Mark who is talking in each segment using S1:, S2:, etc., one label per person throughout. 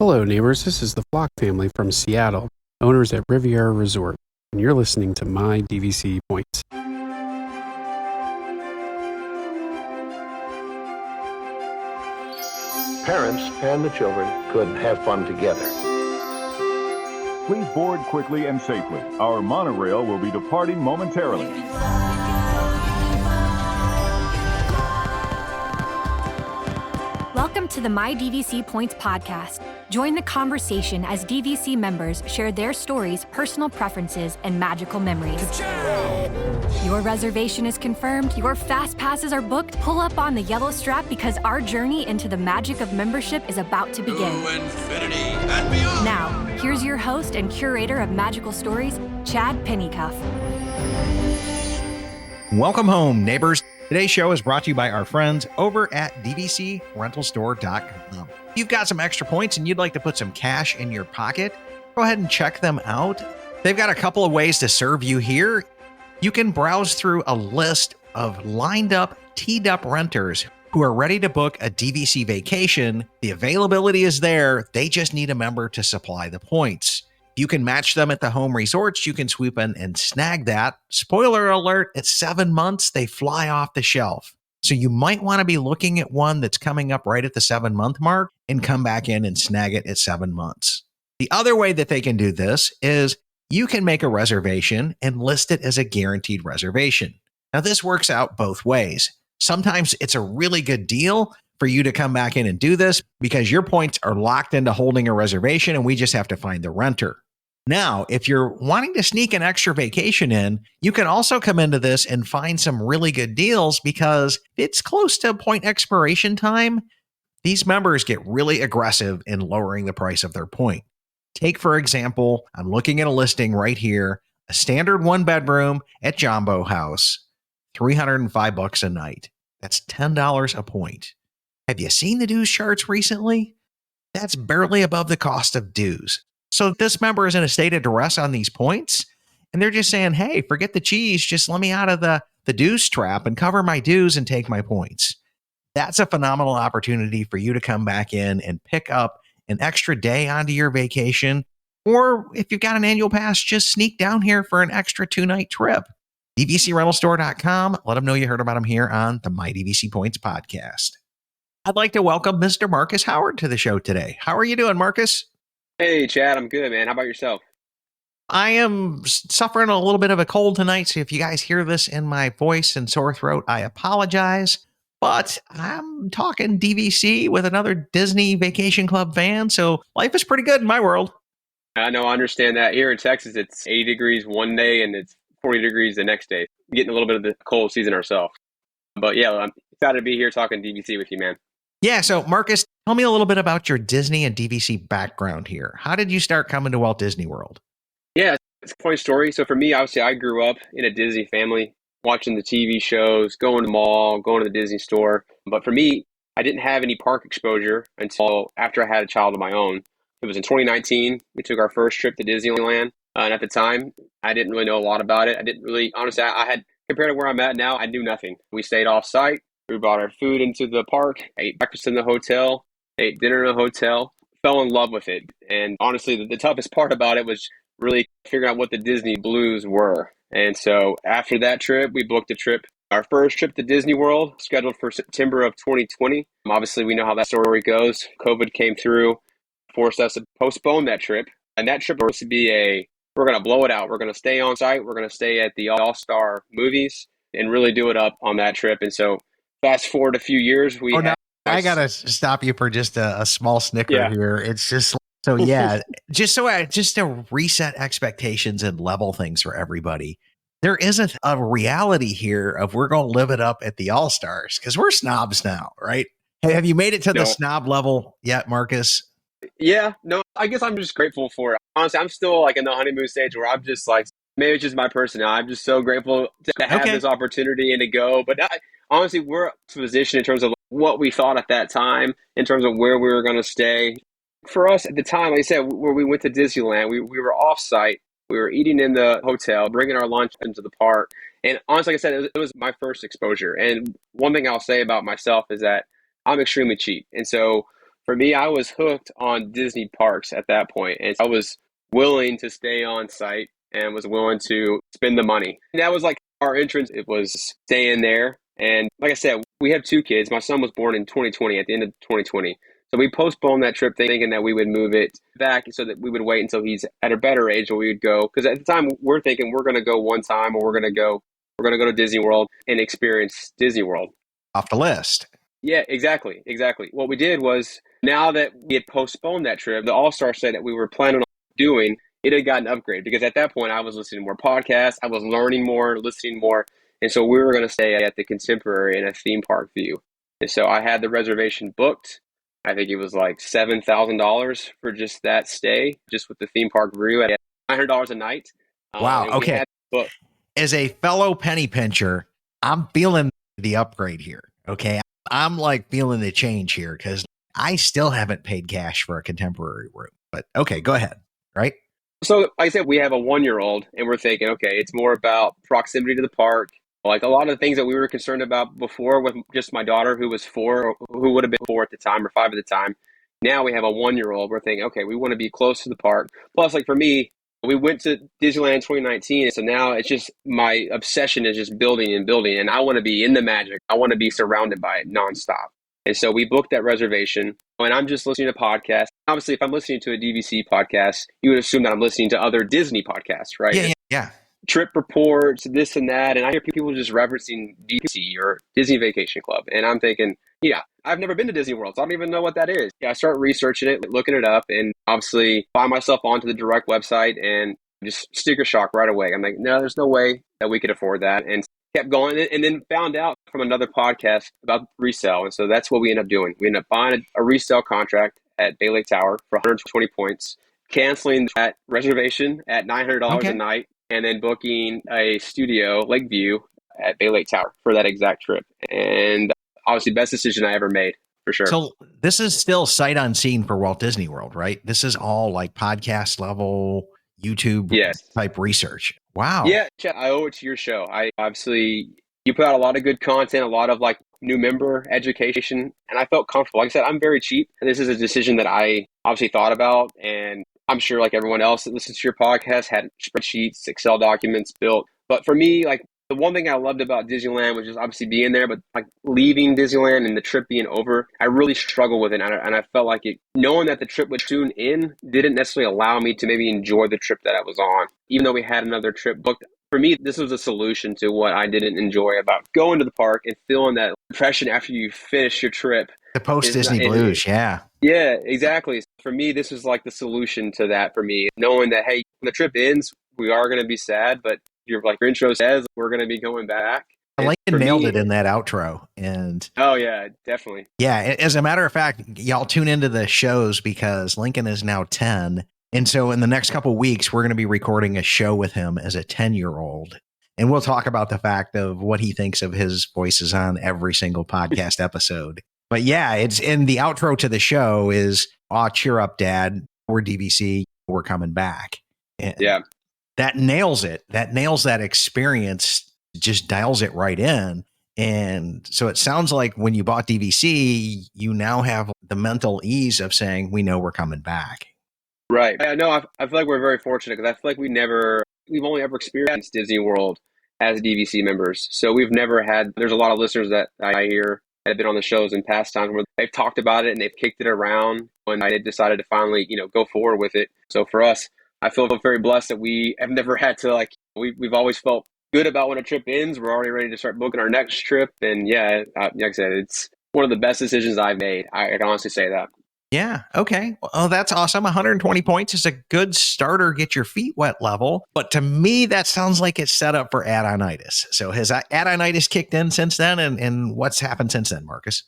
S1: Hello, neighbors. This is the Flock family from Seattle, owners at Riviera Resort, and you're listening to My DVC Points.
S2: Parents and the children could have fun together.
S3: Please board quickly and safely. Our monorail will be departing momentarily.
S4: Welcome to the My DVC Points podcast. Join the conversation as DVC members share their stories, personal preferences, and magical memories. Your reservation is confirmed, your fast passes are booked. Pull up on the yellow strap because our journey into the magic of membership is about to begin.
S5: To infinity and beyond.
S4: Now, here's your host and curator of magical stories, Chad Pennycuff.
S6: Welcome home, neighbors. Today's show is brought to you by our friends over at dvcrentalstore.com. If you've got some extra points and you'd like to put some cash in your pocket, go ahead and check them out. They've got a couple of ways to serve you here. You can browse through a list of lined up, teed up renters who are ready to book a DVC vacation. The availability is there. They just need a member to supply the points. You can match them at the home resorts. You can swoop in and snag that. Spoiler alert, at 7 months, they fly off the shelf. So you might want to be looking at one that's coming up right at the 7-month mark and come back in and snag it at 7 months. The other way that they can do this is you can make a reservation and list it as a guaranteed reservation. Now, this works out both ways. Sometimes it's a really good deal for you to come back in and do this because your points are locked into holding a reservation and we just have to find the renter. Now, if you're wanting to sneak an extra vacation in, you can also come into this and find some really good deals because it's close to point expiration time. These members get really aggressive in lowering the price of their point. Take, for example, I'm looking at a listing right here, a standard 1-bedroom at Jumbo House, $305 a night. That's $10 a point. Have you seen the dues charts recently? That's barely above the cost of dues. So this member is in a state of duress on these points, and they're just saying, hey, forget the cheese, just let me out of the dues trap and cover my dues and take my points. That's a phenomenal opportunity for you to come back in and pick up an extra day onto your vacation. Or if you've got an annual pass, just sneak down here for an extra 2-night trip. DVCrentalstore.com. Let them know you heard about them here on the My DVC Points podcast. I'd like to welcome Mr. Marcus Howard to the show today. How are you doing, Marcus?
S7: Hey, Chad, I'm good, man. How about yourself?
S6: I am suffering a little bit of a cold tonight, so if you guys hear this in my voice and sore throat, I apologize. But I'm talking DVC with another Disney Vacation Club fan, so life is pretty good in my world.
S7: I know, I understand that. Here in Texas, it's 80 degrees one day and it's 40 degrees the next day. Getting a little bit of the cold season ourselves. But yeah, I'm excited to be here talking DVC with you, man.
S6: Yeah, so Marcus, tell me a little bit about your Disney and DVC background here. How did you start coming to Walt Disney World?
S7: Yeah, it's a funny story. So for me, obviously, I grew up in a Disney family, watching the TV shows, going to the mall, going to the Disney store. But for me, I didn't have any park exposure until after I had a child of my own. It was in 2019. We took our first trip to Disneyland. And at the time, I didn't really know a lot about it. I didn't really, honestly, I had, compared to where I'm at now, I knew nothing. We stayed off site. We brought our food into the park, ate breakfast in the hotel, ate dinner in a hotel, fell in love with it. And honestly, the toughest part about it was really figuring out what the Disney blues were. And so after that trip, we booked a trip, our first trip to Disney World, scheduled for September of 2020. Obviously, we know how that story goes. COVID came through, forced us to postpone that trip. And that trip was to be we're going to blow it out. We're going to stay on site. We're going to stay at the All-Star movies and really do it up on that trip. And so fast forward a few years,
S6: I got to stop you for just a small snicker here. It's just, so just to reset expectations and level things for everybody. There isn't a reality here of we're going to live it up at the All-Stars because we're snobs now, right? Hey, have you made it to the snob level yet, Marcus?
S7: Yeah, no, I guess I'm just grateful for it. Honestly, I'm still like in the honeymoon stage where I'm just like, maybe it's just my personality. I'm just so grateful to have this opportunity and to go. But honestly, we're in a position in terms of what we thought at that time, in terms of where we were going to stay. For us at the time, like I said, where we went to Disneyland, we were off-site. We were eating in the hotel, bringing our lunch into the park. And honestly, like I said, it was my first exposure. And one thing I'll say about myself is that I'm extremely cheap. And so For me, I was hooked on Disney parks at that point, and I was willing to stay on site and was willing to spend the money. And that was like our entrance. It was staying there. And like I said, we have 2 kids. My son was born in 2020, at the end of 2020. So we postponed that trip thinking that we would move it back so that we would wait until he's at a better age and we would go. Because at the time we're thinking we're going to go one time, or we're going to go to Disney World and experience Disney World.
S6: Off the list.
S7: Yeah, exactly. What we did was, now that we had postponed that trip, the All-Star set that we were planning on doing, it had gotten upgraded, because at that point I was listening to more podcasts, I was learning more, listening more. And so we were going to stay at the Contemporary in a theme park view. And so I had the reservation booked. I think it was like $7,000 for just that stay, just with the theme park view at $900 a night.
S6: Wow. Okay. As a fellow penny pincher, I'm feeling the upgrade here. Okay. I'm like feeling the change here, because I still haven't paid cash for a Contemporary room. But okay, go ahead. Right.
S7: So like I said, we have a 1-year-old, and we're thinking, okay, it's more about proximity to the park. Like a lot of the things that we were concerned about before with just my daughter, who was 4, or who would have been 4 at the time, or 5 at the time. Now we have a 1-year-old. We're thinking, okay, we want to be close to the park. Plus, like for me, we went to Disneyland in 2019. So now it's just, my obsession is just building and building. And I want to be in the magic. I want to be surrounded by it nonstop. And so we booked that reservation, and I'm just listening to podcasts. Obviously, if I'm listening to a DVC podcast, you would assume that I'm listening to other Disney podcasts, right?
S6: Yeah.
S7: Trip reports, this and that. And I hear people just referencing DVC or Disney Vacation Club. And I'm thinking, yeah, I've never been to Disney World, so I don't even know what that is. Yeah, I start researching it, looking it up, and obviously find myself onto the direct website and just sticker shock right away. I'm like, no, there's no way that we could afford that. And kept going, and then found out from another podcast about resale. And so that's what we ended up doing. We ended up buying a resale contract at Bay Lake Tower for 120 points, canceling that reservation at $900 a night, and then booking a studio, Lakeview, at Bay Lake Tower for that exact trip. And obviously, best decision I ever made, for sure.
S6: So this is still sight unseen for Walt Disney World, right? This is all like podcast level, YouTube type research. Wow.
S7: Yeah, Chet, I owe it to your show. You put out a lot of good content, a lot of like new member education, and I felt comfortable. Like I said, I'm very cheap, and this is a decision that I obviously thought about, and I'm sure like everyone else that listens to your podcast had spreadsheets, Excel documents built. But for me, like the one thing I loved about Disneyland was just obviously being there, but like leaving Disneyland and the trip being over, I really struggled with it. And I felt like knowing that the trip would soon end didn't necessarily allow me to maybe enjoy the trip that I was on. Even though we had another trip booked, for me, this was a solution to what I didn't enjoy about going to the park and feeling that impression after you finish your trip.
S6: The post-Disney blues, yeah.
S7: Yeah, exactly. For me, this was like the solution to that for me. Knowing that, hey, when the trip ends, we are going to be sad, but your intro says we're going to be going back.
S6: Lincoln nailed it in that outro. And
S7: oh, yeah, definitely.
S6: Yeah, as a matter of fact, y'all tune into the shows because Lincoln is now 10. And so in the next couple of weeks, we're going to be recording a show with him as a 10-year-old. And we'll talk about the fact of what he thinks of his voices on every single podcast episode. But yeah, it's in the outro to the show is, "Aw, cheer up, Dad. We're DVC. We're coming back." And
S7: yeah.
S6: That nails it. That nails that experience, just dials it right in. And so it sounds like when you bought DVC, you now have the mental ease of saying, we know we're coming back.
S7: Right. I know. I feel like we're very fortunate, because I feel like we've only ever experienced Disney World as DVC members. So we've never had, there's a lot of listeners that I hear that have been on the shows in past times where they've talked about it and they've kicked it around when I decided to finally, go forward with it. So for us, I feel very blessed that we have never had to we've always felt good about when a trip ends. We're already ready to start booking our next trip. And yeah, like I said, it's one of the best decisions I've made. I can honestly say that.
S6: Yeah. Okay. Oh, that's awesome. 120 points is a good starter, get your feet wet level. But to me, that sounds like it's set up for add-onitis. So has add-onitis kicked in since then? And what's happened since then, Marcus?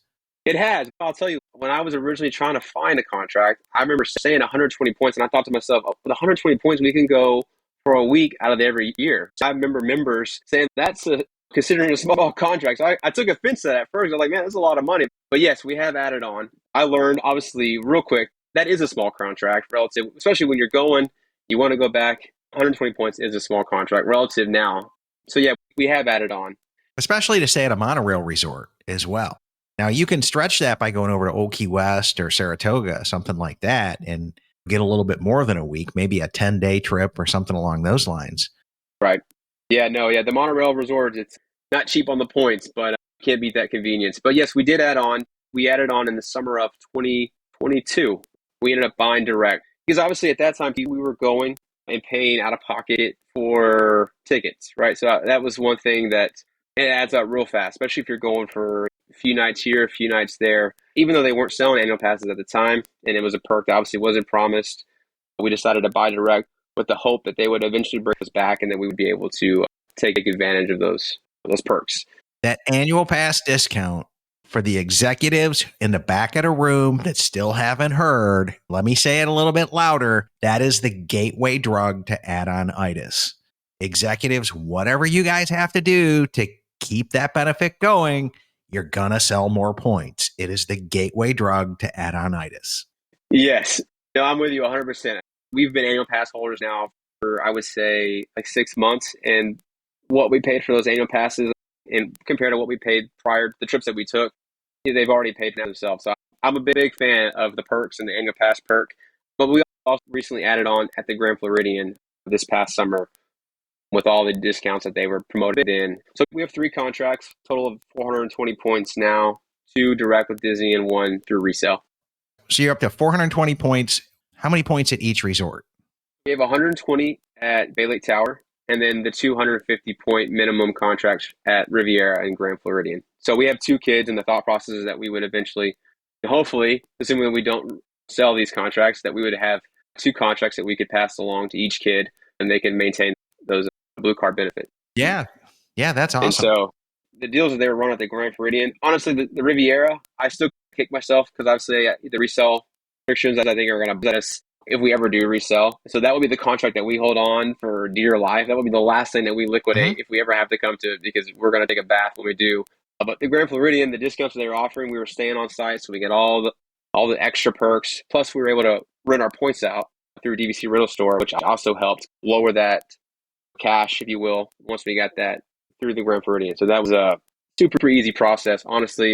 S7: It has. I'll tell you, when I was originally trying to find a contract, I remember saying 120 points, and I thought to myself, with 120 points, we can go for a week out of every year. So I remember members saying that's considering a small contract. So I took offense to that at first. I was like, man, that's a lot of money. But yes, we have added on. I learned, obviously, real quick, that is a small contract relative, especially when you're going, you want to go back. 120 points is a small contract relative now. So yeah, we have added on.
S6: Especially to stay at a monorail resort as well. Now, you can stretch that by going over to Old Key West or Saratoga, something like that, and get a little bit more than a week, maybe a 10-day trip or something along those lines.
S7: Right. Yeah, no, yeah. The monorail resort, it's not cheap on the points, but can't beat that convenience. But yes, we did add on. We added on in the summer of 2022. We ended up buying direct because obviously at that time we were going and paying out of pocket for tickets, right? So that was one thing that it adds up real fast, especially if you're going for a few nights here, a few nights there. Even though they weren't selling annual passes at the time, and it was a perk that obviously wasn't promised, we decided to buy direct with the hope that they would eventually bring us back and that we would be able to take advantage of those perks.
S6: That annual pass discount for the executives in the back of the room that still haven't heard, let me say it a little bit louder. That is the gateway drug to add-on itis. Executives, whatever you guys have to do to keep that benefit going, you're going to sell more points. It is the gateway drug to add-on itis.
S7: Yes. No, I'm with you 100%. We've been annual pass holders now for, I would say, like 6 months. And what we paid for those annual passes and compared to what we paid prior to the trips that we took, they've already paid for themselves. So I'm a big fan of the perks and the annual pass perk. But we also recently added on at the Grand Floridian this past summer with all the discounts that they were promoted in. So we have 3 contracts, total of 420 points now, 2 direct with Disney and 1 through resale.
S6: So you're up to 420 points. How many points at each resort?
S7: We have 120 at Bay Lake Tower, and then the 250-point minimum contracts at Riviera and Grand Floridian. So we have 2 kids, and the thought process is that we would eventually, hopefully, assuming we don't sell these contracts, that we would have 2 contracts that we could pass along to each kid, and they can maintain those blue card benefits.
S6: Yeah, that's awesome.
S7: And so the deals that they were running at the Grand Floridian, honestly, the Riviera, I still kick myself because obviously the resale restrictions that I think are going to upset us if we ever do resell. So that would be the contract that we hold on for dear life. That would be the last thing that we liquidate if we ever have to come to it, because we're going to take a bath when we do. But the Grand Floridian, the discounts they were offering, we were staying on site, so we get all the extra perks. Plus, we were able to rent our points out through DVC rental store, which also helped lower that cash, if you will, once we got that through the Grand Floridian. So that was a super easy process. Honestly,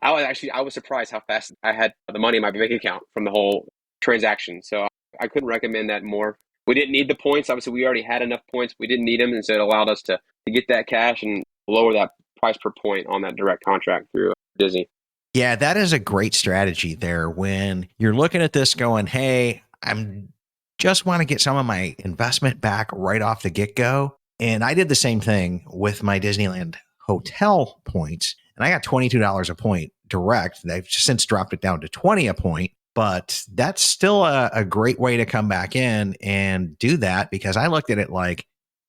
S7: I was surprised how fast I had the money in my bank account from the whole transaction. So I couldn't recommend that more. We didn't need the points. Obviously, we already had enough points. We didn't need them, and so it allowed us to get that cash and lower that price per point on that direct contract through Disney.
S6: Yeah, that is a great strategy there when you're looking at this going, hey, I'm just want to get some of my investment back right off the get-go. And I did the same thing with my Disneyland hotel points, and I got $22 a point direct. They've since dropped it down to 20 a point, but that's still a great way to come back in and do that, because I looked at it like,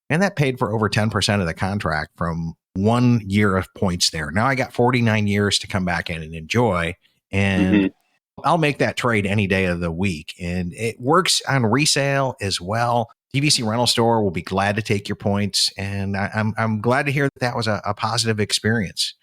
S6: and that paid for over 10% of the contract from 1 year of points there. Now I got 49 years to come back in and enjoy, and I'll make that trade any day of the week. And it works on resale as well. DVC Rental Store will be glad to take your points, and I'm glad to hear that was a positive experience.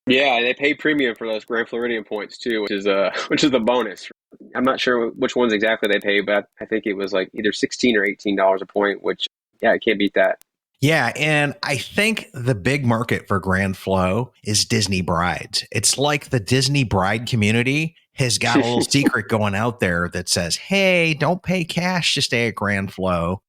S7: Yeah, and they pay premium for those Grand Floridian points too, which is the bonus. I'm not sure which ones exactly they pay, but I think it was like either $16 or $18 a point, which, yeah, I can't beat that.
S6: Yeah, and I think the big market for Grand Flow is Disney brides. It's like the Disney bride community has got a little secret going out there that says, hey, don't pay cash to stay at Grand Flow.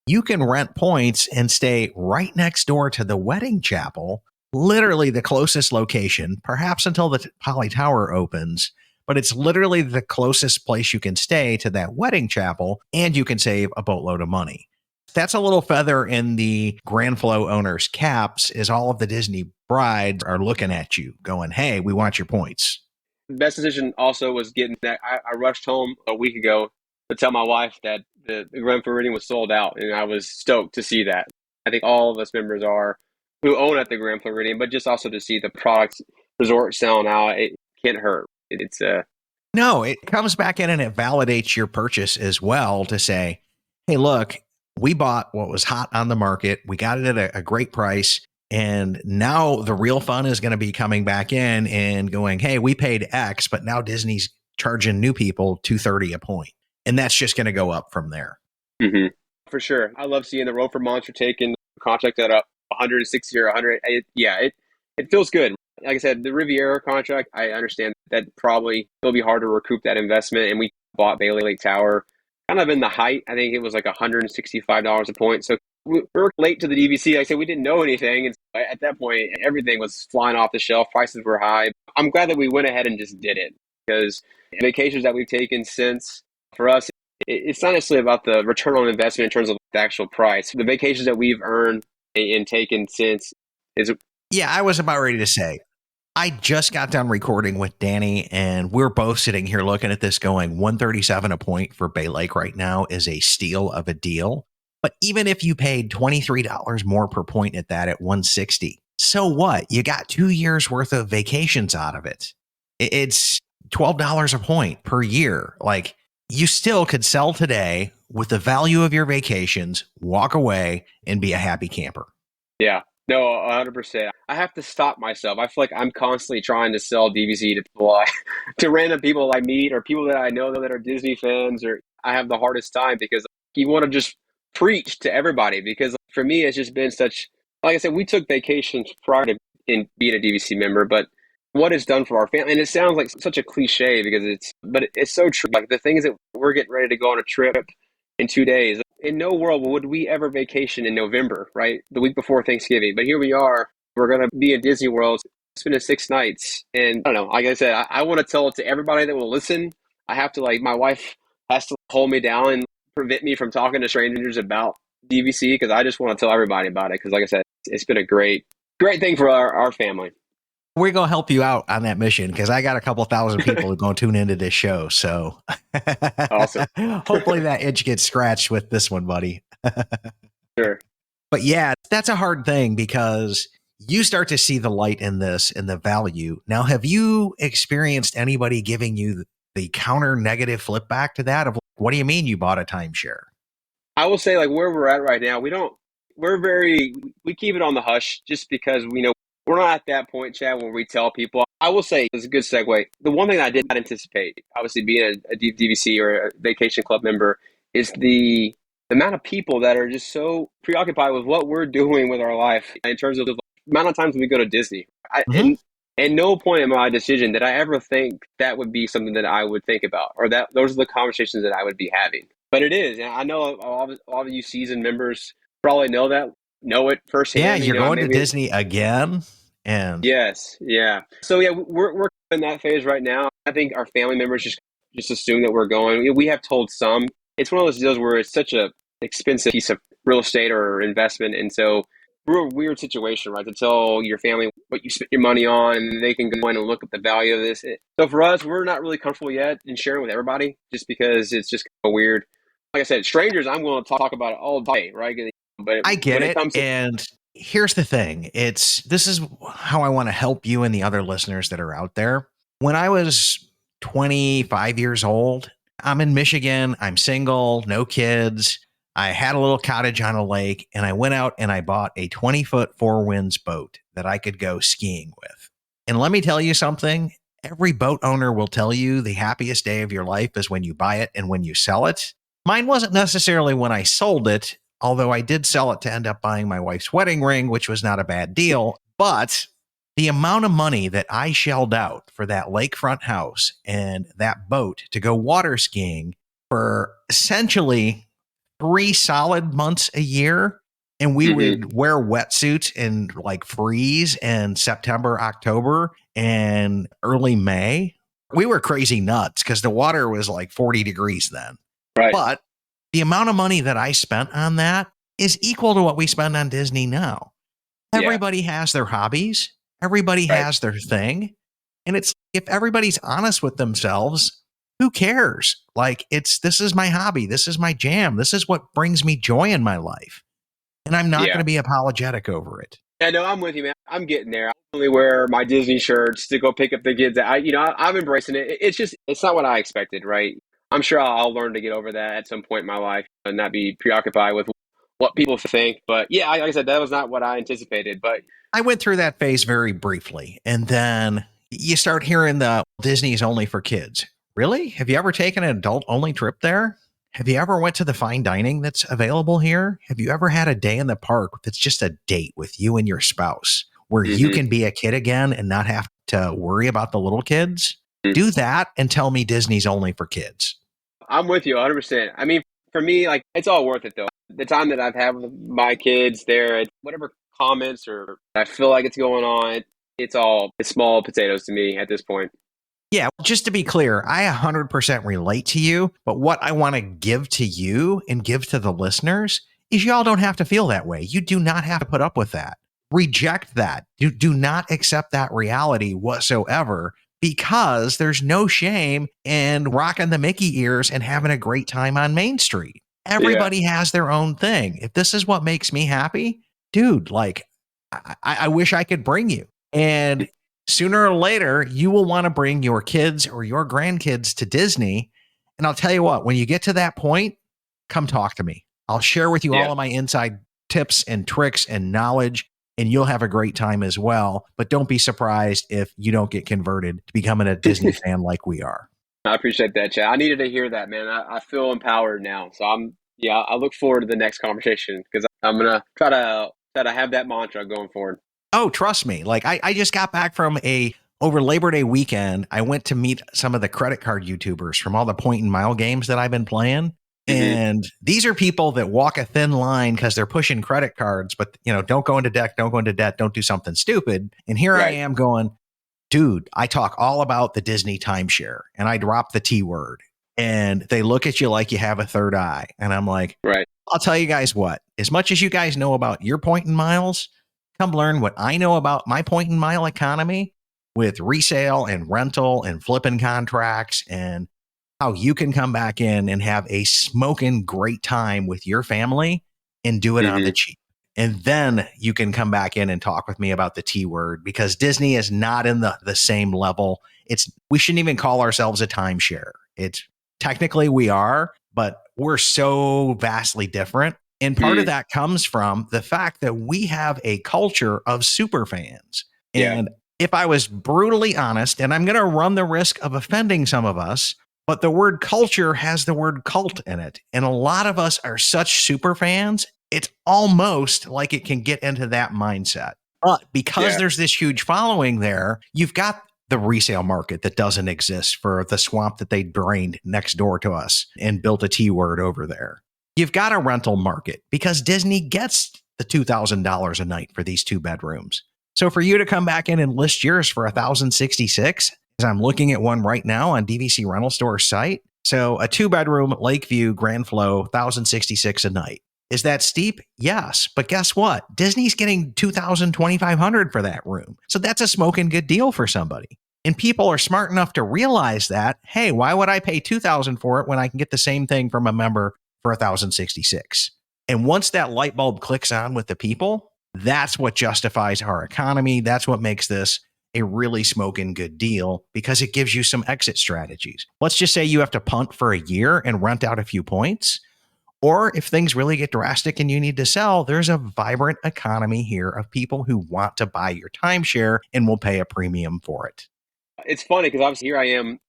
S6: You can rent points and stay right next door to the wedding chapel, literally the closest location, perhaps until the Poly Tower opens, but it's literally the closest place you can stay to that wedding chapel, and you can save a boatload of money. That's a little feather in the Grand Flow owners' caps, is all of the Disney brides are looking at you going, hey, we want your points.
S7: The best decision also was getting that. I rushed home a week ago to tell my wife that the Grand Floridian was sold out, and I was stoked to see that. I think all of us members are who own at the Grand Floridian, but just also to see the product resort selling out, it can't hurt.
S6: No, it comes back in and it validates your purchase as well to say, hey, look, we bought what was hot on the market. We got it at a great price. And now the real fun is going to be coming back in and going, hey, we paid X, but now Disney's charging new people $230 a point. And that's just going to go up from there.
S7: Mm-hmm. For sure. I love seeing the Rover Monster taking the contract at up 160 or 100. It feels good. Like I said, the Riviera contract, I understand that probably it'll be hard to recoup that investment. And we bought Bailey Lake Tower kind of in the height. I think it was like $165 a point. So we were late to the DVC. Like I said, we didn't know anything. And so at that point, everything was flying off the shelf. Prices were high. I'm glad that we went ahead and just did it, because vacations that we've taken since, for us, it's not necessarily about the return on investment in terms of the actual price. The vacations that we've earned and taken since is.
S6: Yeah, I was about ready to say, I just got done recording with Danny, and we're both sitting here looking at this going, 137 a point for Bay Lake right now is a steal of a deal. But even if you paid $23 more per point at that at 160, so what? You got 2 years worth of vacations out of it. It's $12 a point per year. Like, you still could sell today with the value of your vacations, walk away, and be a happy camper.
S7: Yeah. No, 100%. I have to stop myself. I feel like I'm constantly trying to sell DVC to people, to random people I meet or people that I know that are Disney fans. Or I have the hardest time because you want to just preach to everybody. Because for me, it's just been such, like I said, we took vacations prior to being a DVC member, but what it's done for our family, and it sounds like such a cliche but it's so true. Like the things that we're getting ready to go on a trip in 2 days. In no world would we ever vacation in November, right? The week before Thanksgiving. But here we are. We're going to be in Disney World, spending 6 nights. And I don't know, like I said, I want to tell it to everybody that will listen. I have to, my wife has to hold me down and prevent me from talking to strangers about DVC, because I just want to tell everybody about it. Because like I said, it's been a great thing for our family.
S6: We're going to help you out on that mission, because I got a couple thousand people who are going to tune into this show. So
S7: awesome.
S6: Hopefully that itch gets scratched with this one, buddy.
S7: Sure.
S6: But yeah, that's a hard thing, because you start to see the light in this and the value. Now, have you experienced anybody giving you the counter negative flip back to that of, what do you mean you bought a timeshare?
S7: I will say, where we're at right now, we keep it on the hush, just because we know we're not at that point, Chad, where we tell people. I will say, it's a good segue. The one thing I did not anticipate, obviously being a DVC or a vacation club member, is the amount of people that are just so preoccupied with what we're doing with our life in terms of the amount of times we go to Disney. And at no point in my decision did I ever think that would be something that I would think about, or that those are the conversations that I would be having. But it is. And I know all of you seasoned members probably know it firsthand.
S6: Yeah, you're going to Disney again. And
S7: yes, yeah. So yeah, we're in that phase right now. I think our family members just assume that we're going. We have told some. It's one of those deals where it's such a expensive piece of real estate or investment, and so we're a weird situation, right? To tell your family what you spent your money on, and they can go in and look at the value of this. So for us, we're not really comfortable yet in sharing with everybody, just because it's just kind of weird. Like I said, strangers, I'm going to talk about it all day, right? But
S6: I get it. And here's the thing. This is how I want to help you and the other listeners that are out there. When I was 25 years old, I'm in Michigan. I'm single, no kids. I had a little cottage on a lake, and I went out and I bought a 20-foot Four Winds boat that I could go skiing with. And let me tell you something. Every boat owner will tell you the happiest day of your life is when you buy it and when you sell it. Mine wasn't necessarily when I sold it, although I did sell it to end up buying my wife's wedding ring, which was not a bad deal. But the amount of money that I shelled out for that lakefront house and that boat to go water skiing for essentially 3 solid months a year, and we would wear wetsuits and freeze in September, October, and early May. We were crazy nuts because the water was 40 degrees then.
S7: Right.
S6: But the amount of money that I spent on that is equal to what we spend on Disney now. Everybody has their hobbies. Everybody has their thing. And it's, if everybody's honest with themselves, who cares? This is my hobby. This is my jam. This is what brings me joy in my life. And I'm not going to be apologetic over it.
S7: Yeah, no, I'm with you, man. I'm getting there. I only wear my Disney shirts to go pick up the kids. I'm embracing it. It's not what I expected, right? I'm sure I'll learn to get over that at some point in my life and not be preoccupied with what people think. But yeah, like I said, that was not what I anticipated. But
S6: I went through that phase very briefly. And then you start hearing the Disney's only for kids. Really? Have you ever taken an adult-only trip there? Have you ever went to the fine dining that's available here? Have you ever had a day in the park that's just a date with you and your spouse, where you can be a kid again and not have to worry about the little kids, do that and tell me Disney's only for kids.
S7: I'm with you 100%. I mean, for me, like, it's all worth it though. The time that I've had with my kids there, whatever comments or I feel like it's going on, it's small potatoes to me at this point.
S6: Yeah, just to be clear, I 100% relate to you, but what I want to give to you and give to the listeners is y'all don't have to feel that way. You do not have to put up with that. Reject that. Do not accept that reality whatsoever, because there's no shame in rocking the Mickey ears and having a great time on Main Street. Everybody has their own thing. If this is what makes me happy, dude, like, I wish I could bring you. And sooner or later, you will want to bring your kids or your grandkids to Disney. And I'll tell you what, when you get to that point, come talk to me. I'll share with you all of my inside tips and tricks and knowledge, and you'll have a great time as well. But don't be surprised if you don't get converted to becoming a Disney fan like we are.
S7: I appreciate that, Chad. I needed to hear that, man. I feel empowered now. So I look forward to the next conversation because I'm going to try to have that mantra going forward.
S6: Oh, trust me. Like I just got back from over Labor Day weekend. I went to meet some of the credit card YouTubers from all the point and mile games that I've been playing. And these are people that walk a thin line because they're pushing credit cards, but don't go into debt, don't do something stupid. And here I am going, dude, I talk all about the Disney timeshare and I drop the T word and they look at you like you have a third eye. And I'm like, I'll tell you guys what, as much as you guys know about your point and miles, come learn what I know about my point and mile economy with resale and rental and flipping contracts and how you can come back in and have a smoking great time with your family and do it on the cheap. And then you can come back in and talk with me about the T word, because Disney is not in the same level. We shouldn't even call ourselves a timeshare. Technically we are, but we're so vastly different. And part of that comes from the fact that we have a culture of super fans. And if I was brutally honest, and I'm going to run the risk of offending some of us, but the word culture has the word cult in it. And a lot of us are such super fans, it's almost like it can get into that mindset. But because there's this huge following there, you've got the resale market that doesn't exist for the swamp that they drained next door to us and built a T word over there. You've got a rental market because Disney gets the $2,000 a night for these 2 bedrooms. So for you to come back in and list yours for $1,066, as I'm looking at one right now on DVC Rental Store's site. So a 2-bedroom Lakeview Grand Flow, $1,066 a night. Is that steep? Yes. But guess what? Disney's getting $2,000, $2,500 for that room. So that's a smoking good deal for somebody. And people are smart enough to realize that, hey, why would I pay $2,000 for it when I can get the same thing from a member for $1,066? And once that light bulb clicks on with the people, that's what justifies our economy. That's what makes this a really smoking good deal, because it gives you some exit strategies. Let's just say you have to punt for a year and rent out a few points. Or if things really get drastic and you need to sell, there's a vibrant economy here of people who want to buy your timeshare and will pay a premium for it.
S7: It's funny because obviously here I am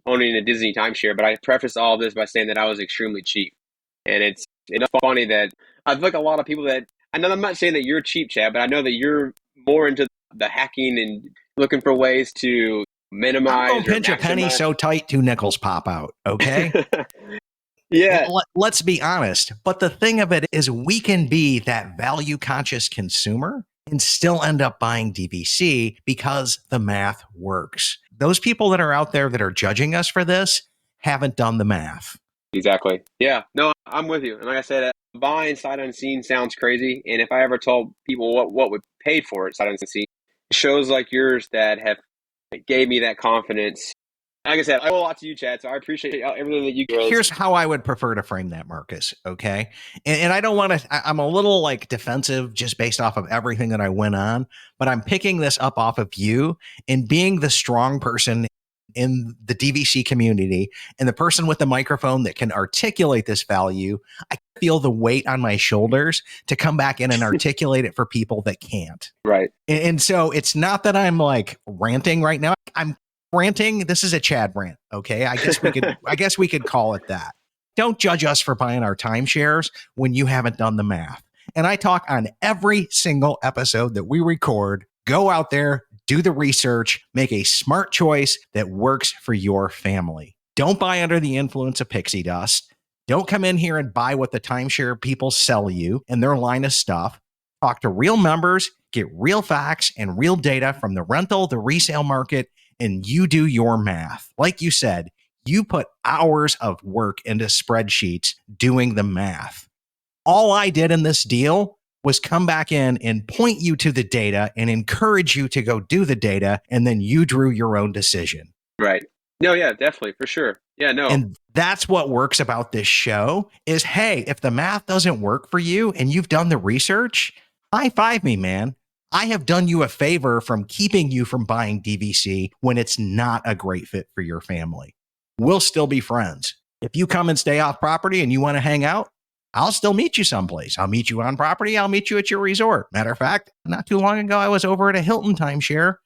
S7: owning a Disney timeshare, but I preface all of this by saying that I was extremely cheap. And it's funny that I feel like a lot of people that, I know I'm not saying that you're cheap, Chad, but I know that you're more into the hacking and looking for ways to minimize.
S6: Don't pinch a penny so tight 2 nickels pop out, okay? Let's be honest. But the thing of it is, we can be that value conscious consumer and still end up buying DVC because the math works. Those people that are out there that are judging us for this haven't done the math.
S7: Exactly. Yeah. No, I'm with you. And like I said, buying sight unseen sounds crazy. And if I ever told people what would pay for it sight unseen, shows like yours that gave me that confidence. Like I said, I owe a lot to you, Chad, so I appreciate everything that you guys.
S6: Here's how I would prefer to frame that, Marcus, okay? And I don't want to, I'm a little defensive just based off of everything that I went on, but I'm picking this up off of you and being the strong person in the DVC community and the person with the microphone that can articulate this value. I feel the weight on my shoulders to come back in and articulate it for people that can't.
S7: Right.
S6: And so it's not that I'm ranting right now. I'm ranting. This is a Chad rant. Okay. I guess we could call it that. Don't judge us for buying our timeshares when you haven't done the math. And I talk on every single episode that we record Go out there, do the research, make a smart choice that works for your family. Don't buy under the influence of pixie dust. Don't come in here and buy what the timeshare people sell you and their line of stuff. Talk to real members, get real facts and real data from the rental, the resale market, and you do your math. Like you said, you put hours of work into spreadsheets doing the math. All I did in this deal was come back in and point you to the data and encourage you to go do the data, and then you drew your own decision.
S7: Right. No, yeah, definitely, for sure. Yeah, no.
S6: And that's what works about this show is, hey, if the math doesn't work for you and you've done the research, high five me, man. I have done you a favor from keeping you from buying DVC when it's not a great fit for your family. We'll still be friends. If you come and stay off property and you want to hang out, I'll still meet you someplace. I'll meet you on property. I'll meet you at your resort. Matter of fact, not too long ago, I was over at a Hilton timeshare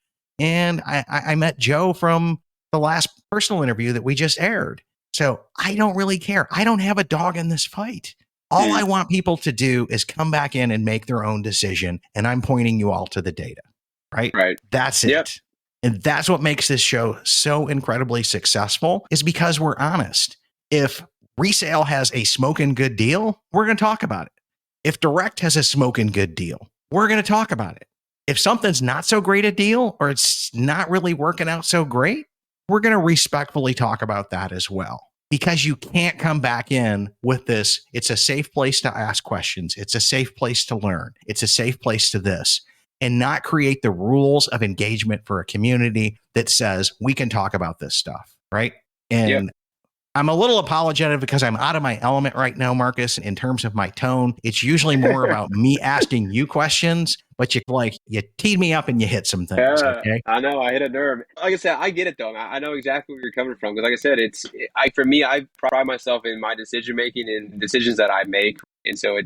S6: and I met Joe from the last personal interview that we just aired. So I don't really care. I don't have a dog in this fight. All I want people to do is come back in and make their own decision. And I'm pointing you all to the data, right?
S7: Right.
S6: That's it.
S7: Yep.
S6: And that's what makes this show so incredibly successful is because we're honest. If resale has a smoking good deal, we're going to talk about it. If direct has a smoking good deal, we're going to talk about it. If something's not so great a deal or it's not really working out so great, we're going to respectfully talk about that as well. Because you can't come back in with this, it's a safe place to ask questions. It's a safe place to learn. It's a safe place to this, and not create the rules of engagement for a community that says we can talk about this stuff, right? And I'm a little apologetic because I'm out of my element right now, Marcus, in terms of my tone. It's usually more about me asking you questions, but you teed me up and you hit some things. Okay.
S7: I know, I hit a nerve. Like I said, I get it though. I know exactly where you're coming from. Because like I said, for me, I pride myself in my decision making and decisions that I make. And so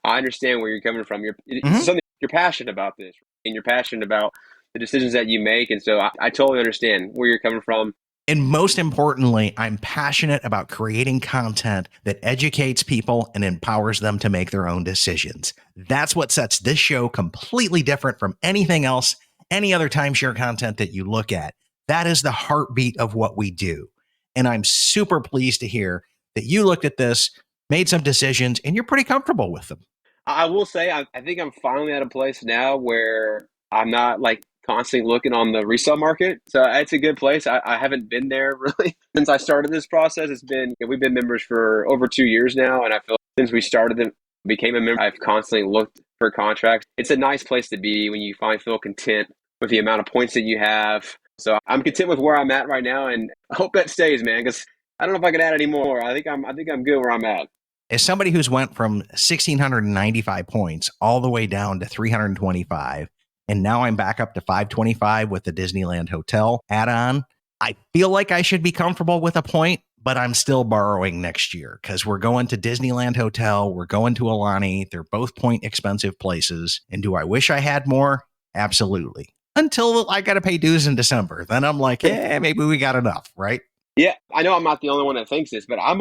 S7: I understand where you're coming from. It's something you're passionate about this, and you're passionate about the decisions that you make. And so I totally understand where you're coming from.
S6: And most importantly, I'm passionate about creating content that educates people and empowers them to make their own decisions. That's what sets this show completely different from anything else, any other timeshare content that you look at. That is the heartbeat of what we do. And I'm super pleased to hear that you looked at this, made some decisions, and you're pretty comfortable with them.
S7: I will say, I think I'm finally at a place now where I'm not constantly looking on the resale market. So it's a good place. I haven't been there really since I started this process. We've been members for over 2 years now. And I feel since we became a member, I've constantly looked for contracts. It's a nice place to be when you feel content with the amount of points that you have. So I'm content with where I'm at right now. And I hope that stays, man, because I don't know if I can add any more. I think I'm good where I'm at.
S6: As somebody who's went from 1,695 points all the way down to 325, and now I'm back up to 525 with the Disneyland Hotel add-on, I feel like I should be comfortable with a point, but I'm still borrowing next year because we're going to Disneyland Hotel. We're going to Alani. They're both point expensive places. And do I wish I had more? Absolutely. Until I got to pay dues in December. Then I'm like, maybe we got enough, right?
S7: Yeah, I know I'm not the only one that thinks this, but I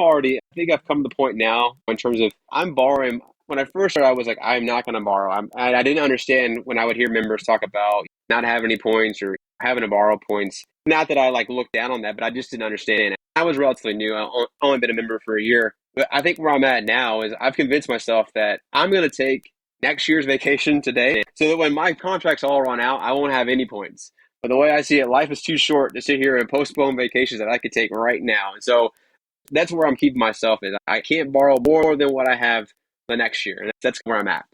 S7: think I've come to the point now in terms of I'm borrowing. When I first started, I was like, I'm not going to borrow. I didn't understand when I would hear members talk about not having any points or having to borrow points. Not that I looked down on that, but I just didn't understand it. I was relatively new. I've only been a member for a year. But I think where I'm at now is I've convinced myself that I'm going to take next year's vacation today so that when my contracts all run out, I won't have any points. But the way I see it, life is too short to sit here and postpone vacations that I could take right now. And so that's where I'm keeping myself is I can't borrow more than what I have the next year. And that's where I'm at.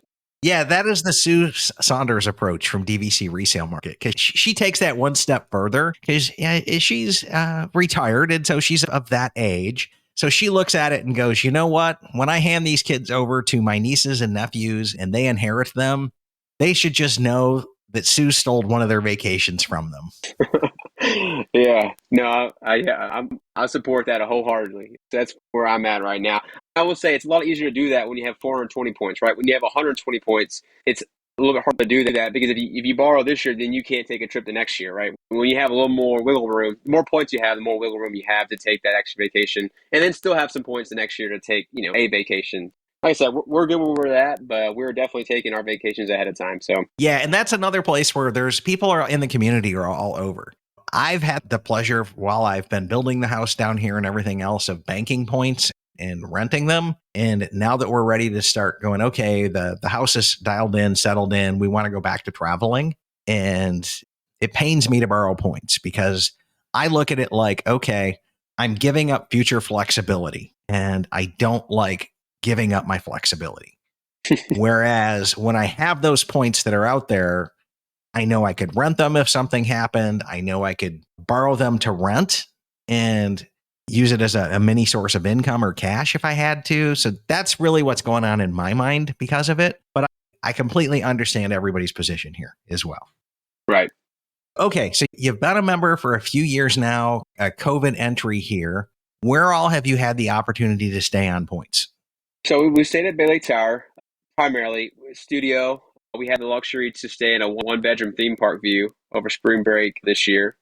S6: Yeah, that is the Sue Saunders approach from DVC Resale Market, because she takes that one step further because she's retired. And so she's of that age. So she looks at it and goes, you know what? When I hand these kids over to my nieces and nephews and they inherit them, they should just know that Sue stole one of their vacations from them.
S7: Yeah, no, I support that wholeheartedly. That's where I'm at right now. I will say it's a lot easier to do that when you have 420 points, right? When you have 120 points, it's a little bit hard to do that because if you borrow this year, then you can't take a trip the next year, right? When you have a little more wiggle room, the more points you have, the more wiggle room you have to take that extra vacation and then still have some points the next year to take, a vacation. like I said, we're good where we're at, but we're definitely taking our vacations ahead of time. So
S6: Yeah, and that's another place where there's people are in the community are all over. I've had the pleasure while I've been building the house down here and everything else of banking points and renting them. And now that we're ready to start going, okay, the house is dialed in, settled in, we want to go back to traveling. And it pains me to borrow points because I look at it like, okay, I'm giving up future flexibility and I don't like giving up my flexibility. Whereas when I have those points that are out there, I know I could rent them if something happened. I know I could borrow them to rent and use it as a mini source of income or cash if I had to. So that's really what's going on in my mind because of it. But I completely understand everybody's position here as well.
S7: right.
S6: Okay, so you've been a member for a few years now, a COVID entry here. Where all have you had the opportunity to stay on points?
S7: So we stayed at Bay Lake Tower, primarily studio. We had the luxury to stay in a one-bedroom theme park view over spring break this year.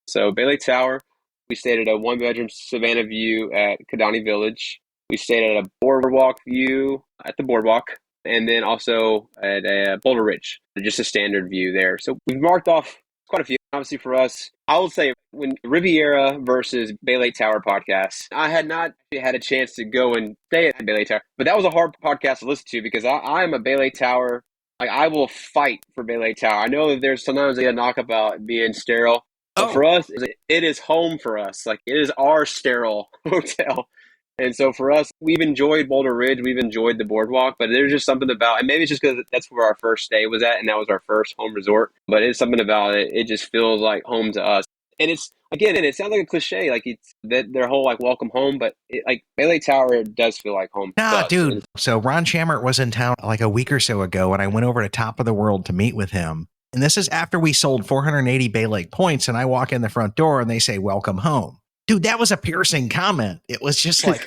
S7: So Bay Lake Tower, we stayed at a one-bedroom Savannah view at Kidani Village. We stayed at a boardwalk view at the boardwalk, and then also at a Boulder Ridge, just a standard view there. So we've marked off quite a few. Obviously for us, I will say when Riviera versus Bay Lake Tower podcast, I had not had a chance to go and stay at Bay Lake Tower, but that was a hard podcast to listen to because I am a Bay Lake Tower. Like I will fight for Bay Lake Tower. I know that there's sometimes they get a knock about being sterile, but for us, it is home for us. Like it is our sterile hotel. And so for us, we've enjoyed Boulder Ridge. We've enjoyed the boardwalk, but there's just something about, and maybe it's just because that's where our first stay was at, and that was our first home resort. But it's something about it. It just feels like home to us. And it's, again, and it sounds like a cliche, like it's that their whole like welcome home, but like Bay Lake Tower, it does feel like home.
S6: Nah, dude. So Ron Chammert was in town like a week or so ago, and I went over to Top of the World to meet with him. And this is after we sold 480 Bay Lake points, and I walk in the front door and they say, "Welcome home." Dude, that was a piercing comment. It was just like,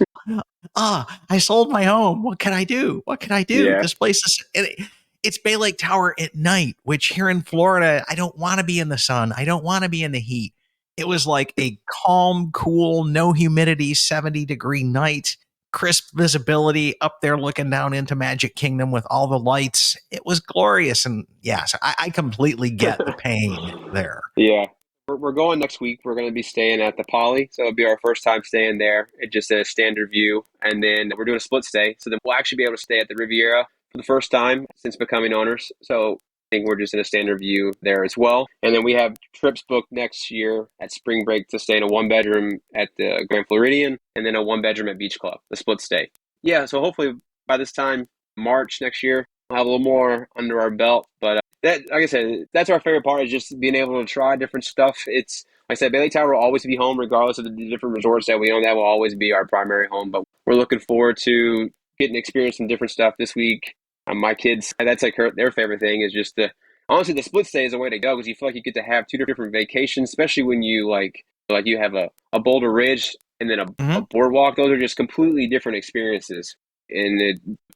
S6: I sold my home. What can I do? What can I do?
S7: Yeah.
S6: This place is, it's Bay Lake Tower at night, which here in Florida, I don't want to be in the sun. I don't want to be in the heat. It was like a calm, cool, no humidity, 70-degree night, crisp visibility up there looking down into Magic Kingdom with all the lights. It was glorious. And yeah, so I completely get the pain there.
S7: Yeah. We're going next week. We're going to be staying at the Poly. So it'll be our first time staying there. It's just a standard view. And then we're doing a split stay. So then we'll actually be able to stay at the Riviera for the first time since becoming owners. So I think we're just in a standard view there as well. And then we have trips booked next year at spring break to stay in a one-bedroom at the Grand Floridian and then a one-bedroom at Beach Club, the split stay. Yeah, so hopefully by this time, March next year, we'll have a little more under our belt. But that, like I said, that's our favorite part is just being able to try different stuff. It's, like I said, Bay Lake Tower will always be home regardless of the different resorts that we own. That will always be our primary home. But we're looking forward to getting to experience some different stuff this week. My kids, that's like their favorite thing is just honestly, the split stay is the way to go because you feel like you get to have two different vacations, especially when you like you have a Boulder Ridge and then a boardwalk. Those are just completely different experiences and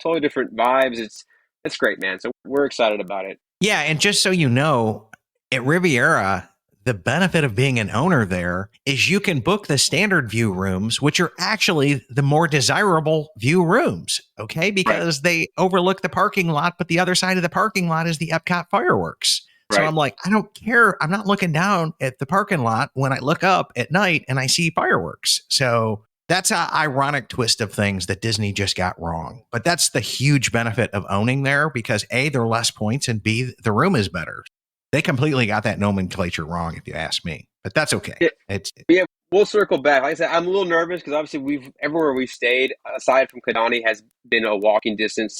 S7: totally different vibes. It's great, man. So we're excited about it.
S6: Yeah, and just so you know, at Riviera, the benefit of being an owner there is you can book the standard view rooms, which are actually the more desirable view rooms, okay? Because they overlook the parking lot, but the other side of the parking lot is the Epcot fireworks. So I'm like, I don't care. I'm not looking down at the parking lot when I look up at night and I see fireworks. So that's an ironic twist of things that Disney just got wrong. But that's the huge benefit of owning there because A, there are less points, and B, the room is better. They completely got that nomenclature wrong, if you ask me. But that's okay.
S7: Yeah, we'll circle back. Like I said, I'm a little nervous because obviously everywhere we've stayed, aside from Kidani, has been a walking distance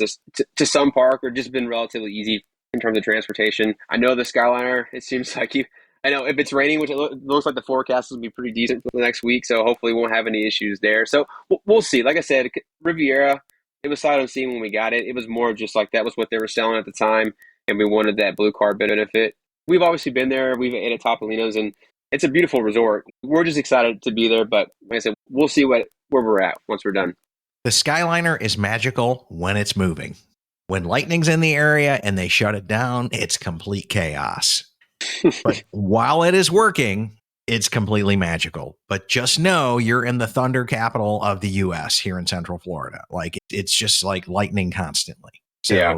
S7: to some park or just been relatively easy in terms of transportation. I know the Skyliner, it seems like I know if it's raining, which it looks like the forecast will be pretty decent for the next week, so hopefully we won't have any issues there. So we'll see. Like I said, Riviera, it was sight unseen when we got it. It was more just like that was what they were selling at the time, and we wanted that blue card benefit. We've obviously been there. We've ate at Topolino's, and it's a beautiful resort. We're just excited to be there, but like I said, we'll see where we're at once we're done.
S6: The Skyliner is magical when it's moving. When lightning's in the area and they shut it down, it's complete chaos. But while it is working, It's completely magical. But just know you're in the thunder capital of the U.S. here in Central Florida. Like it's just like lightning constantly. So
S7: Yeah.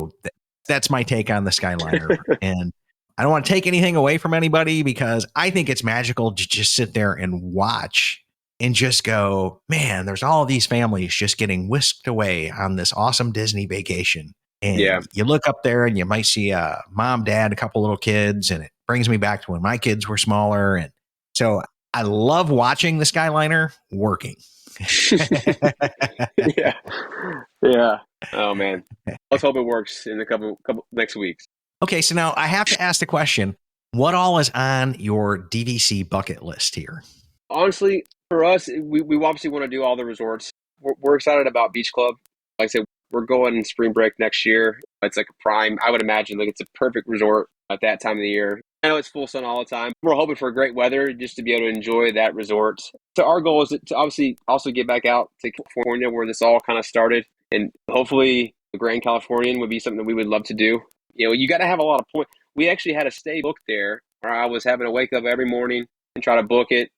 S6: that's my take on the Skyliner. And I don't want to take anything away from anybody because I think it's magical to just sit there and watch and just go, man, there's all of these families just getting whisked away on this awesome Disney vacation. And
S7: Yeah.
S6: you look up there and you might see a mom, dad, a couple little kids. And it brings me back to when my kids were smaller. And so I love watching the Skyliner working.
S7: Yeah. Yeah. Oh man. Let's hope it works in a couple next weeks.
S6: Okay, so now I have to ask the question, what all is on your DVC bucket list here?
S7: Honestly, for us, we obviously want to do all the resorts. We're excited about Beach Club. Like I said, we're going in spring break next year. It's like a prime, I would imagine, like it's a perfect resort at that time of the year. I know it's full sun all the time. We're hoping for great weather just to be able to enjoy that resort. So our goal is to obviously also get back out to California where this all kind of started. And hopefully the Grand Californian would be something that we would love to do. You know, you got to have a lot of points. We actually had a stay booked there where I was having to wake up every morning and try to book it.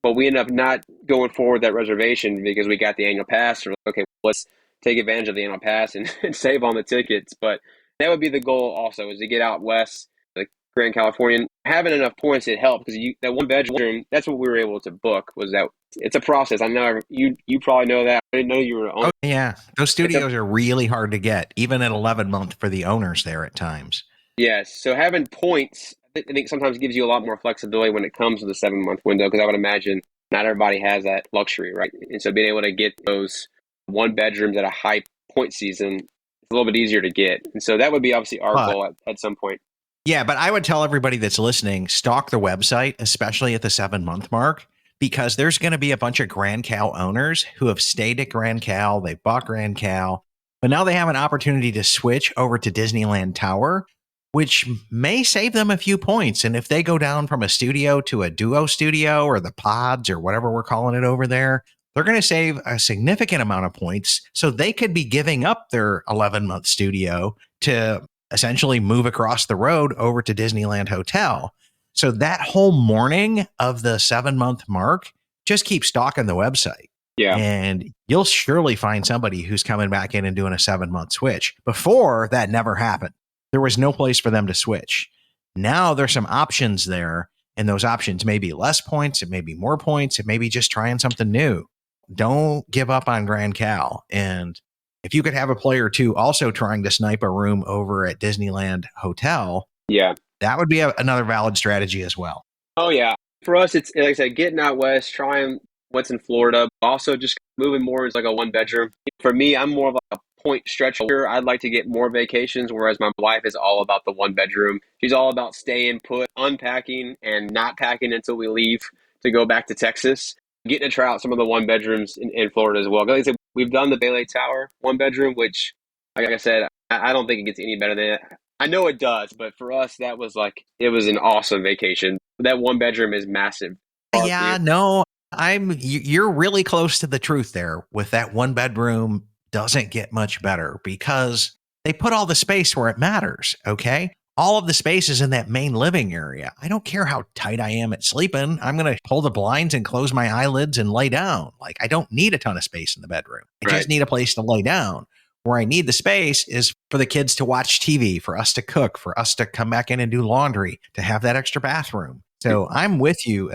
S7: But we ended up not going forward that reservation because we got the annual pass. Or okay, let's take advantage of the annual pass and save on the tickets. But that would be the goal also, is to get out west, like Grand Californian. Having enough points, it helped because that one bedroom, that's what we were able to book, was that it's a process. I know you probably know that. I didn't know you were on.
S6: Oh, yeah. Those studios are really hard to get, even at 11-month for the owners there at times.
S7: Yes. So having points, I think sometimes gives you a lot more flexibility when it comes to the 7-month window, because I would imagine not everybody has that luxury, right? And so being able to get those one bedrooms at a high point season, it's a little bit easier to get. And so that would be obviously our goal at some point.
S6: Yeah, but I would tell everybody that's listening, stalk the website, especially at the 7-month mark, because there's going to be a bunch of Grand Cal owners who have stayed at Grand Cal, they bought Grand Cal, but now they have an opportunity to switch over to Disneyland Tower, which may save them a few points. And if they go down from a studio to a duo studio or the pods or whatever we're calling it over there, they're going to save a significant amount of points. So they could be giving up their 11-month studio to essentially move across the road over to Disneyland Hotel. So that whole morning of the 7-month mark, just keep stalking the website.
S7: Yeah.
S6: And you'll surely find somebody who's coming back in and doing a 7-month switch. Before, that never happened. There was no place for them to switch. Now there's some options there, and those options may be less points, it may be more points, it may be just trying something new. Don't give up on Grand Cal. And if you could have a player or two also trying to snipe a room over at Disneyland Hotel,
S7: yeah,
S6: that would be another valid strategy as well.
S7: Oh, yeah. For us, it's like I said, getting out west, trying what's in Florida, also just moving more as like a one bedroom. For me, I'm more of a point stretcher. I'd like to get more vacations, whereas my wife is all about the one bedroom. She's all about staying put, unpacking, and not packing until we leave to go back to Texas. Getting to try out some of the one bedrooms in Florida as well. Like I said, we've done the Baylake Tower one bedroom, which, like I said, I don't think it gets any better than that. I know it does, but for us, that was it was an awesome vacation. That one bedroom is massive.
S6: Yeah, no, you're really close to the truth there. With that one bedroom, doesn't get much better because they put all the space where it matters. Okay. All of the space is in that main living area. I don't care how tight I am at sleeping. I'm going to pull the blinds and close my eyelids and lay down. Like, I don't need a ton of space in the bedroom. I just need a place to lay down. Where I need the space is for the kids to watch TV, for us to cook, for us to come back in and do laundry, to have that extra bathroom. So I'm with you.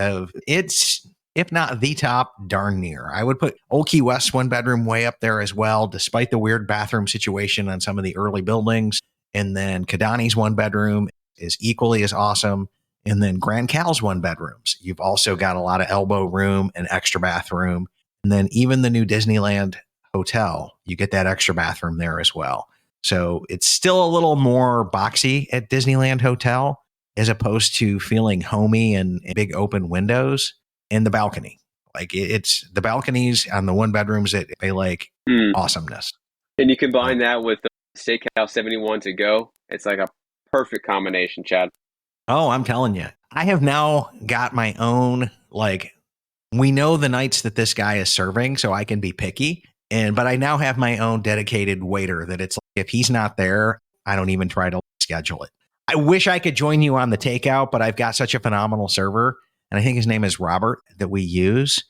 S6: It's, if not the top, darn near. I would put Old Key West one bedroom way up there as well, despite the weird bathroom situation on some of the early buildings. And then Kidani's one bedroom is equally as awesome. And then Grand Cal's one bedrooms. You've also got a lot of elbow room and extra bathroom. And then even the new Disneyland Hotel, you get that extra bathroom there as well. So it's still a little more boxy at Disneyland Hotel as opposed to feeling homey and big open windows and the balcony. Like it's the balconies on the one bedrooms at Baylake, awesomeness.
S7: And you combine that with the Steakhouse 71 to go. It's like a perfect combination, Chad.
S6: Oh, I'm telling you, I have now got my own, we know the nights that this guy is serving, so I can be picky. But I now have my own dedicated waiter that it's like, if he's not there, I don't even try to schedule it. I wish I could join you on the takeout, but I've got such a phenomenal server and I think his name is Robert, that we use,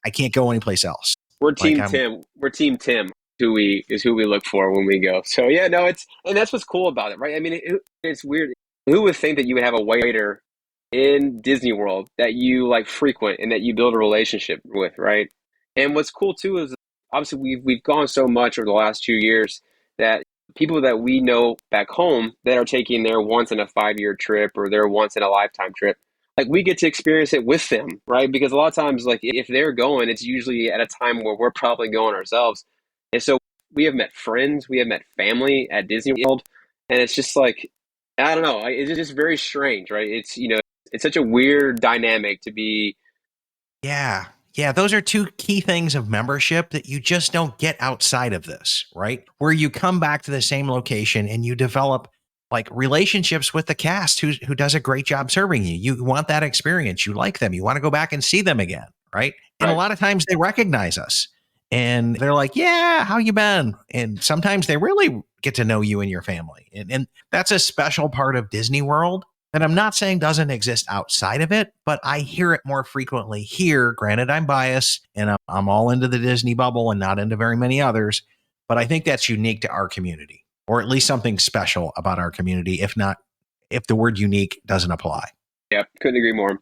S6: I can't go anyplace else.
S7: We're
S6: Like,
S7: Team Tim. We're Team Tim. Who we look for when we go. So yeah, no, and that's what's cool about it, right? I mean, it's weird. Who would think that you would have a waiter in Disney World that you like frequent and that you build a relationship with, right? And what's cool too is obviously we've gone so much over the last 2 years that people that we know back home that are taking their once in a 5-year trip or their once in a lifetime trip, like we get to experience it with them, right? Because a lot of times, like if they're going, it's usually at a time where we're probably going ourselves. And so we have met friends, we have met family at Disney World, and it's just like, I don't know, it's just very strange, right? It's, it's such a weird dynamic to be.
S6: Yeah. Yeah. Those are two key things of membership that you just don't get outside of this, right? Where you come back to the same location and you develop like relationships with the cast who does a great job serving you. You want that experience. You like them. You want to go back and see them again, right? And a lot of times they recognize us and they're like, yeah, how you been? And sometimes they really get to know you and your family. And that's a special part of Disney World that I'm not saying doesn't exist outside of it, but I hear it more frequently here. Granted, I'm biased and I'm all into the Disney bubble and not into very many others, but I think that's unique to our community, or at least something special about our community, if the word unique doesn't apply.
S7: Yep, couldn't agree more.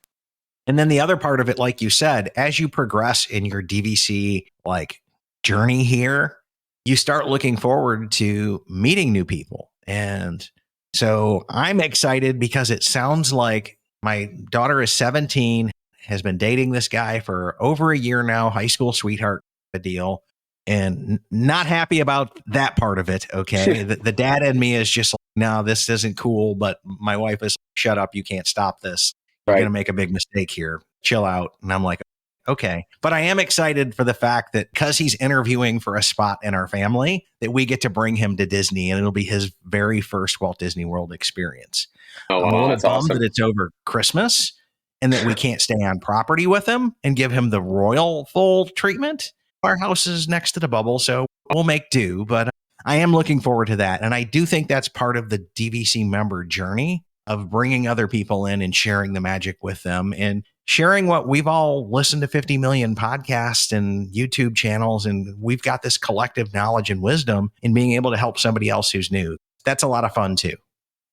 S6: And then the other part of it, like you said, as you progress in your DVC like journey here, you start looking forward to meeting new people. And so I'm excited because it sounds like my daughter is 17, has been dating this guy for over a year now, high school sweetheart deal, and not happy about that part of it. Okay. the dad in me is just like, no, this isn't cool. But my wife is, shut up. You can't stop this. You're going to make a big mistake here. Chill out. And I'm like, okay. But I am excited for the fact that because he's interviewing for a spot in our family, that we get to bring him to Disney and it'll be his very first Walt Disney World experience.
S7: Oh,
S6: I'm a little
S7: that's
S6: bummed
S7: awesome
S6: that it's over Christmas and that we can't stay on property with him and give him the royal full treatment. Our house is next to the bubble, so we'll make do. But I am looking forward to that. And I do think that's part of the DVC member journey of bringing other people in and sharing the magic with them and sharing what we've all listened to 50 million podcasts and YouTube channels. And we've got this collective knowledge and wisdom in being able to help somebody else who's new. That's a lot of fun too.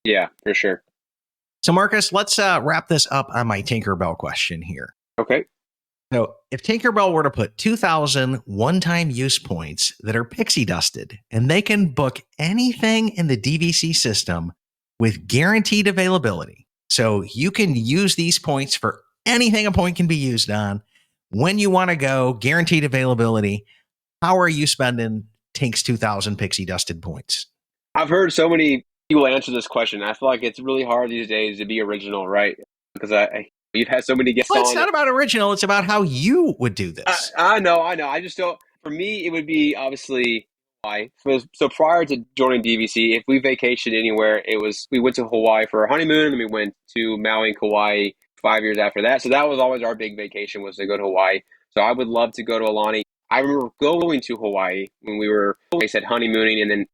S7: Yeah, for sure.
S6: So Marcus, let's wrap this up on my Tinkerbell question here.
S7: Okay.
S6: So if Tinkerbell were to put 2,000 one-time use points that are pixie dusted and they can book anything in the DVC system with guaranteed availability. So you can use these points for anything a point can be used on when you want to go, guaranteed availability. How are you spending Tink's 2,000 pixie dusted points?
S7: I've heard so many people answer this question. I feel like it's really hard these days to be original, right? Because you've had so many guests on.
S6: It's not about original. It's about how you would do this.
S7: I know. I just don't. For me, it would be obviously Hawaii. So prior to joining DVC, if we vacationed anywhere, we went to Hawaii for our honeymoon, and we went to Maui and Kauai 5 years after that. So that was always our big vacation, was to go to Hawaii. So I would love to go to Aulani. I remember going to Hawaii when we were, like I said, honeymooning, and then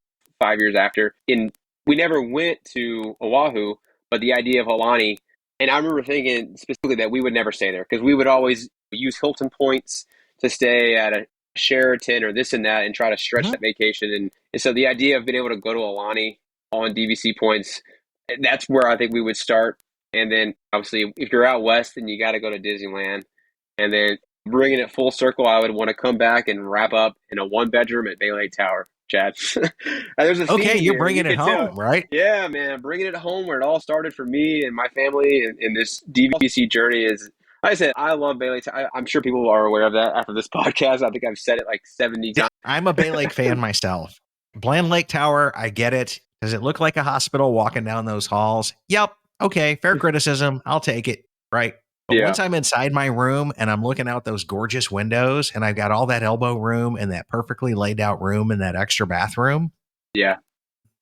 S7: 5 years after. We never went to Oahu, but the idea of Aulani, and I remember thinking specifically that we would never stay there because we would always use Hilton points to stay at a Sheraton or this and that and try to stretch that vacation. And so the idea of being able to go to Aulani on DVC points, that's where I think we would start. And then obviously if you're out west, then you got to go to Disneyland. And then bringing it full circle, I would want to come back and wrap up in a 1-bedroom at Bay Lake Tower, Chad. There's a
S6: okay, you're
S7: here.
S6: bringing it home, right?
S7: Yeah, man, bringing it home where it all started for me and my family. And this DVC journey is, like I said, I love Bay Lake. I'm sure people are aware of that after this podcast. I think I've said it like 70 times.
S6: I'm a Bay Lake fan myself. Bland Lake Tower, I get it. Does it look like a hospital walking down those halls? Yep. Okay, fair criticism. I'll take it, right? But once I'm inside my room and I'm looking out those gorgeous windows and I've got all that elbow room and that perfectly laid out room and that extra bathroom.
S7: Yeah.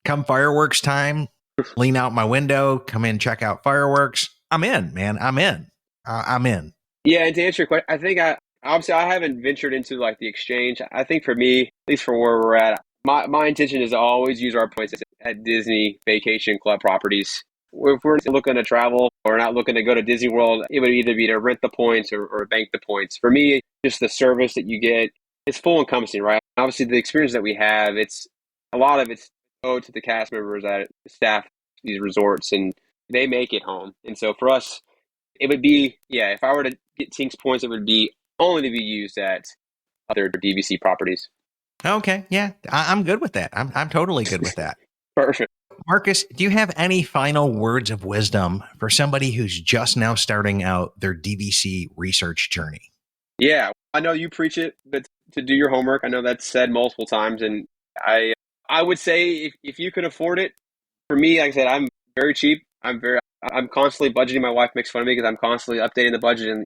S6: Come fireworks time, lean out my window, come in, check out fireworks. I'm in, man. I'm in. I'm in.
S7: Yeah, and to answer your question, I think obviously I haven't ventured into like the exchange. I think for me, at least for where we're at, my intention is to always use our points at Disney Vacation Club properties. if we're looking to travel or not looking to go to Disney World, it would either be to rent the points or bank the points. For me, just the service that you get, it's full encompassing, right? Obviously, the experience that we have, it's a lot of it's owed to the cast members that staff these resorts, and they make it home. And so for us, it would be, if I were to get Tink's points, it would be only to be used at other DVC properties.
S6: Okay, yeah, I'm good with that. I'm totally good with that.
S7: Perfect.
S6: Marcus, do you have any final words of wisdom for somebody who's just now starting out their DVC research journey?
S7: Yeah, I know you preach it, but to do your homework, I know that's said multiple times, and I would say if you can afford it, for me, like I said, I'm very cheap. I'm constantly budgeting. My wife makes fun of me because I'm constantly updating the budget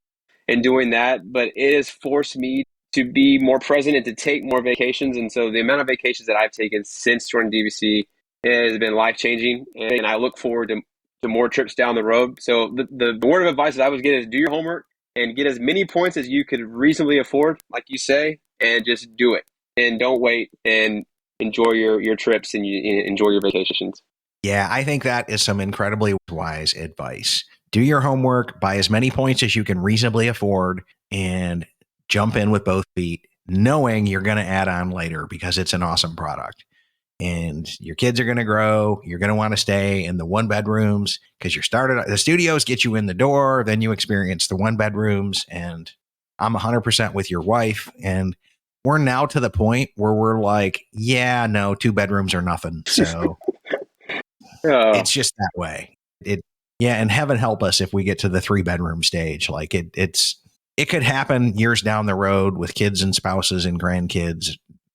S7: and doing that, but it has forced me to be more present and to take more vacations. And so the amount of vacations that I've taken since joining DVC has been life-changing, and I look forward to more trips down the road. So the word of advice that I would get is do your homework and get as many points as you could reasonably afford, like you say, and just do it. And don't wait, and enjoy your trips and you enjoy your vacations.
S6: Yeah, I think that is some incredibly wise advice. Do your homework, buy as many points as you can reasonably afford, and jump in with both feet, knowing you're going to add on later because it's an awesome product. And your kids are going to grow. You're going to want to stay in the 1-bedrooms because the studios get you in the door. Then you experience the 1-bedrooms. And I'm 100% with your wife. And we're now to the point where we're like, 2 bedrooms are nothing. So it's just that way. And heaven help us if we get to the 3-bedroom stage. Like it could happen years down the road with kids and spouses and grandkids.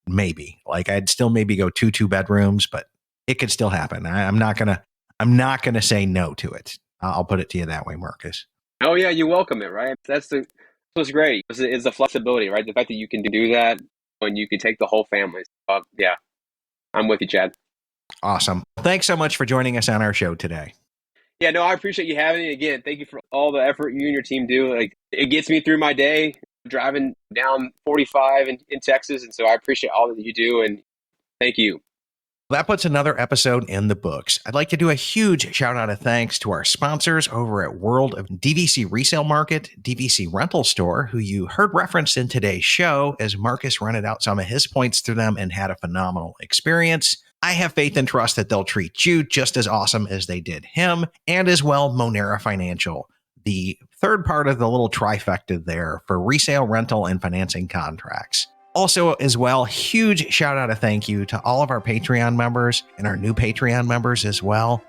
S6: Maybe like I'd still maybe go 2 bedrooms, but it could still happen. I'm not gonna say no to it. I'll put it to you that way, Marcus.
S7: Oh yeah, you welcome it, right? That's what's great is the flexibility, right? The fact that you can do that when you can take the whole family. Yeah, I'm with you, Chad.
S6: Awesome. Thanks so much for joining us on our show today.
S7: Yeah, no, I appreciate you having me. Again, thank you for all the effort you and your team do. Like, it gets me through my day driving down 45 in Texas. And so I appreciate all that you do. And thank you.
S6: That puts another episode in the books. I'd like to do a huge shout out of thanks to our sponsors over at World of DVC Resale Market, DVC Rental Store, who you heard referenced in today's show as Marcus rented out some of his points through them and had a phenomenal experience. I have faith and trust that they'll treat you just as awesome as they did him, and as well Monera Financial, the third part of the little trifecta there for resale, rental, and financing contracts. Also, as well, huge shout out of thank you to all of our Patreon members and our new Patreon members as well.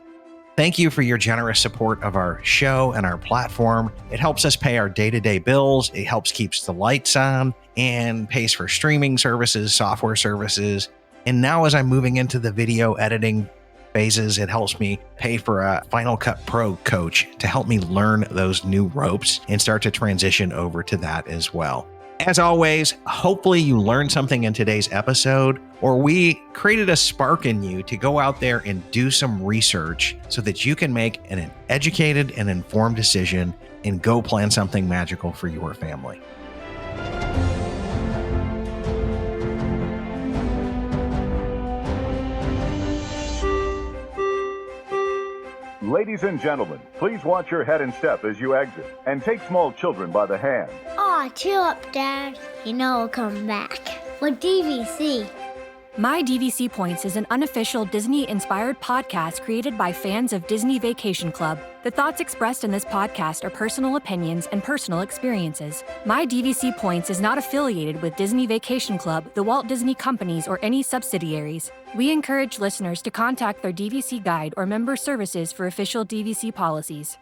S6: Thank you for your generous support of our show and our platform. It helps us pay our day-to-day bills. It helps keeps the lights on and pays for streaming services, software services. And now as I'm moving into the video editing phases, it helps me pay for a Final Cut Pro coach to help me learn those new ropes and start to transition over to that as well. As always, hopefully you learned something in today's episode, or we created a spark in you to go out there and do some research so that you can make an educated and informed decision and go plan something magical for your family.
S3: Ladies and gentlemen, please watch your head and step as you exit, and take small children by the hand.
S8: Aw, chill up, Dad. You know I'll come back. Like DVC.
S4: My DVC Points is an unofficial Disney-inspired podcast created by fans of Disney Vacation Club. The thoughts expressed in this podcast are personal opinions and personal experiences. My DVC Points is not affiliated with Disney Vacation Club, the Walt Disney Companies, or any subsidiaries. We encourage listeners to contact their DVC guide or member services for official DVC policies.